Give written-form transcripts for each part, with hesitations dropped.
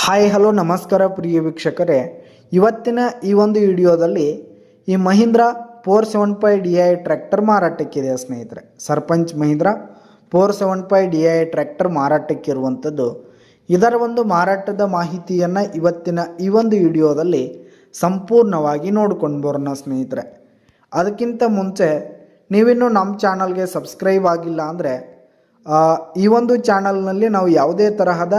Hi hello ನಮಸ್ಕಾರ ಪ್ರಿಯ ವೀಕ್ಷಕರೇ, ಇವತ್ತಿನ ಈ ಒಂದು ವಿಡಿಯೋದಲ್ಲಿ ಈ ಮಹೀಂದ್ರ 475 DI ಟ್ರ್ಯಾಕ್ಟರ್ ಮಾರಾಟಕ್ಕಿದೆ ಸ್ನೇಹಿತರೆ. ಸರ್ಪಂಚ್ ಮಹೀಂದ್ರ 475 DI ಟ್ರ್ಯಾಕ್ಟರ್ ಮಾರಾಟಕ್ಕಿರುವಂಥದ್ದು. ಇದರ ಒಂದು ಮಾರಾಟದ ಮಾಹಿತಿಯನ್ನು ಇವತ್ತಿನ ಈ ಒಂದು ವಿಡಿಯೋದಲ್ಲಿ ಸಂಪೂರ್ಣವಾಗಿ ನೋಡ್ಕೊಂಡು ಬರೋಣ ಸ್ನೇಹಿತರೆ. ಅದಕ್ಕಿಂತ ಮುಂಚೆ ನೀವಿನ್ನೂ ನಮ್ಮ ಚಾನಲ್ಗೆ ಸಬ್ಸ್ಕ್ರೈಬ್ ಆಗಿಲ್ಲ ಅಂದರೆ ಈ ಒಂದು ಚಾನಲ್ನಲ್ಲಿ ನಾವು ಯಾವುದೇ ತರಹದ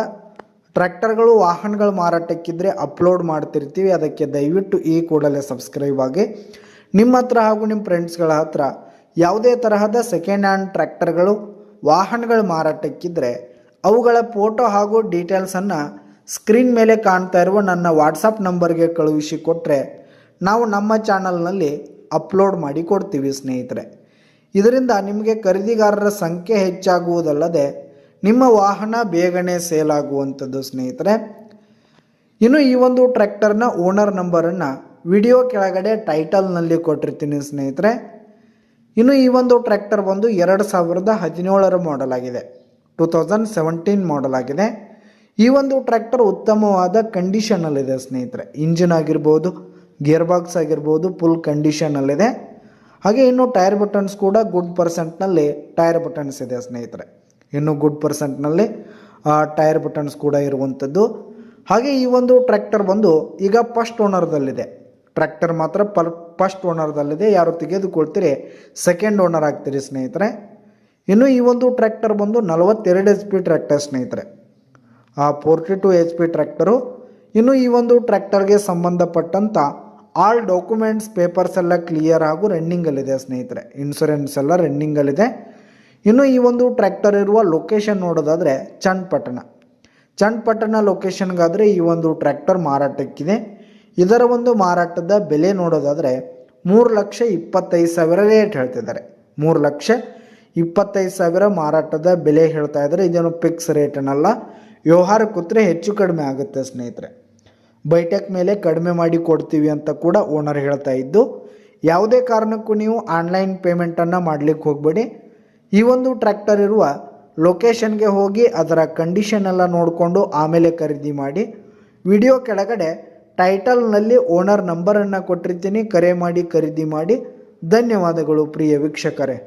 ಟ್ರ್ಯಾಕ್ಟರ್ಗಳು ವಾಹನಗಳು ಮಾರಾಟಕ್ಕಿದ್ರೆ ಅಪ್ಲೋಡ್ ಮಾಡ್ತಿರ್ತೀವಿ. ಅದಕ್ಕೆ ದಯವಿಟ್ಟು ಈ ಕೂಡಲೇ ಸಬ್ಸ್ಕ್ರೈಬ್ ಆಗಿ. ನಿಮ್ಮ ಹತ್ರ ಹಾಗೂ ನಿಮ್ಮ ಫ್ರೆಂಡ್ಸ್ಗಳ ಹತ್ರ ಯಾವುದೇ ತರಹದ ಸೆಕೆಂಡ್ ಹ್ಯಾಂಡ್ ಟ್ರ್ಯಾಕ್ಟರ್ಗಳು ವಾಹನಗಳು ಮಾರಾಟಕ್ಕಿದ್ರೆ ಅವುಗಳ ಫೋಟೋ ಹಾಗೂ ಡೀಟೇಲ್ಸನ್ನು ಸ್ಕ್ರೀನ್ ಮೇಲೆ ಕಾಣ್ತಾ ಇರುವ ನನ್ನ ವಾಟ್ಸಪ್ ನಂಬರ್ಗೆ ಕಳುಹಿಸಿ ಕೊಟ್ಟರೆ ನಾವು ನಮ್ಮ ಚಾನಲ್ನಲ್ಲಿ ಅಪ್ಲೋಡ್ ಮಾಡಿ ಕೊಡ್ತೀವಿ ಸ್ನೇಹಿತರೆ. ಇದರಿಂದ ನಿಮಗೆ ಖರೀದಿಗಾರರ ಸಂಖ್ಯೆ ಹೆಚ್ಚಾಗುವುದಲ್ಲದೆ ನಿಮ್ಮ ವಾಹನ ಬೇಗನೆ ಸೇಲ್ ಆಗುವಂಥದ್ದು ಸ್ನೇಹಿತರೆ. ಇನ್ನು ಈ ಒಂದು ಟ್ರ್ಯಾಕ್ಟರ್ನ ಓನರ್ ನಂಬರನ್ನು ವಿಡಿಯೋ ಕೆಳಗಡೆ ಟೈಟಲ್ನಲ್ಲಿ ಕೊಟ್ಟಿರ್ತೀನಿ ಸ್ನೇಹಿತರೆ. ಇನ್ನು ಈ ಒಂದು ಟ್ರ್ಯಾಕ್ಟರ್ ಬಂದು 2017 ಮಾಡೆಲ್ ಆಗಿದೆ, 2017 ಮಾಡೆಲ್ ಆಗಿದೆ. ಈ ಒಂದು ಟ್ರ್ಯಾಕ್ಟರ್ ಉತ್ತಮವಾದ ಕಂಡೀಷನಲ್ಲಿದೆ ಸ್ನೇಹಿತರೆ. ಇಂಜಿನ್ ಆಗಿರ್ಬೋದು, ಗೇರ್ ಬಾಕ್ಸ್ ಆಗಿರ್ಬೋದು ಫುಲ್ ಕಂಡೀಷನಲ್ಲಿದೆ. ಹಾಗೆ ಇನ್ನು ಟೈರ್ ಬಟನ್ಸ್ ಕೂಡ ಗುಡ್ ಪರ್ಸೆಂಟ್ನಲ್ಲಿ ಟೈರ್ ಬಟನ್ಸ್ ಇದೆ ಸ್ನೇಹಿತರೆ. ಇನ್ನು ಗುಡ್ ಪರ್ಸೆಂಟ್ನಲ್ಲಿ ಟೈರ್ ಬಟನ್ಸ್ ಕೂಡ ಇರುವಂಥದ್ದು. ಹಾಗೆ ಈ ಒಂದು ಟ್ರ್ಯಾಕ್ಟರ್ ಬಂದು ಈಗ ಫಸ್ಟ್ ಓನರ್ದಲ್ಲಿದೆ. ಟ್ರ್ಯಾಕ್ಟರ್ ಮಾತ್ರ ಫಸ್ಟ್ ಓನರ್ದಲ್ಲಿದೆ. ಯಾರು ತೆಗೆದುಕೊಳ್ತೀರಿ ಸೆಕೆಂಡ್ ಓನರ್ ಆಗ್ತೀರಿ ಸ್ನೇಹಿತರೆ. ಇನ್ನು ಈ ಒಂದು ಟ್ರ್ಯಾಕ್ಟರ್ ಬಂದು 42 HP ಟ್ರ್ಯಾಕ್ಟರ್ ಸ್ನೇಹಿತರೆ, 42 HP ಟ್ರ್ಯಾಕ್ಟರು. ಇನ್ನು ಈ ಒಂದು ಟ್ರ್ಯಾಕ್ಟರ್ಗೆ ಸಂಬಂಧಪಟ್ಟಂಥ ಆಲ್ ಡಾಕ್ಯುಮೆಂಟ್ಸ್ ಪೇಪರ್ಸ್ ಎಲ್ಲ ಕ್ಲಿಯರ್ ಹಾಗೂ ರನ್ನಿಂಗಲ್ಲಿದೆ ಸ್ನೇಹಿತರೆ. ಇನ್ಶೂರೆನ್ಸ್ ಎಲ್ಲ ರನ್ನಿಂಗಲ್ಲಿದೆ. ಇನ್ನು ಈ ಒಂದು ಟ್ರ್ಯಾಕ್ಟರ್ ಇರುವ ಲೊಕೇಶನ್ ನೋಡೋದಾದರೆ ಚನ್ನಪಟ್ಟಣ ಲೊಕೇಶನ್ಗಾದರೆ ಈ ಒಂದು ಟ್ರ್ಯಾಕ್ಟರ್ ಮಾರಾಟಕ್ಕಿದೆ. ಇದರ ಒಂದು ಮಾರಾಟದ ಬೆಲೆ ನೋಡೋದಾದರೆ 3,25,000 ರೇಟ್ ಹೇಳ್ತಿದ್ದಾರೆ. 3,25,000 ಮಾರಾಟದ ಬೆಲೆ ಹೇಳ್ತಾ ಇದ್ದಾರೆ. ಇದೇನು ಫಿಕ್ಸ್ ರೇಟ್ ಅನ್ನಲ್ಲ, ವ್ಯವಹಾರ ಕೂತ್ರೆ ಹೆಚ್ಚು ಕಡಿಮೆ ಆಗುತ್ತೆ ಸ್ನೇಹಿತರೆ. ಬೈಟೆಕ್ ಮೇಲೆ ಕಡಿಮೆ ಮಾಡಿ ಕೊಡ್ತೀವಿ ಅಂತ ಕೂಡ ಓನರ್ ಹೇಳ್ತಾ ಇದ್ದು, ಯಾವುದೇ ಕಾರಣಕ್ಕೂ ನೀವು ಆನ್ಲೈನ್ ಪೇಮೆಂಟನ್ನು ಮಾಡಲಿಕ್ಕೆ ಹೋಗಬೇಡಿ. ಈ ಒಂದು ಟ್ರ್ಯಾಕ್ಟರ್ ಇರುವ ಲೊಕೇಶನ್ಗೆ ಹೋಗಿ ಅದರ ಕಂಡೀಷನ್ ಎಲ್ಲ ನೋಡಿಕೊಂಡು ಆಮೇಲೆ ಖರೀದಿ ಮಾಡಿ. ವಿಡಿಯೋ ಕೆಳಗಡೆ ಟೈಟಲ್ನಲ್ಲಿ ಓನರ್ ನಂಬರನ್ನು ಕೊಟ್ಟಿರ್ತೀನಿ, ಕರೆ ಮಾಡಿ ಖರೀದಿ ಮಾಡಿ. ಧನ್ಯವಾದಗಳು ಪ್ರಿಯ ವೀಕ್ಷಕರೇ.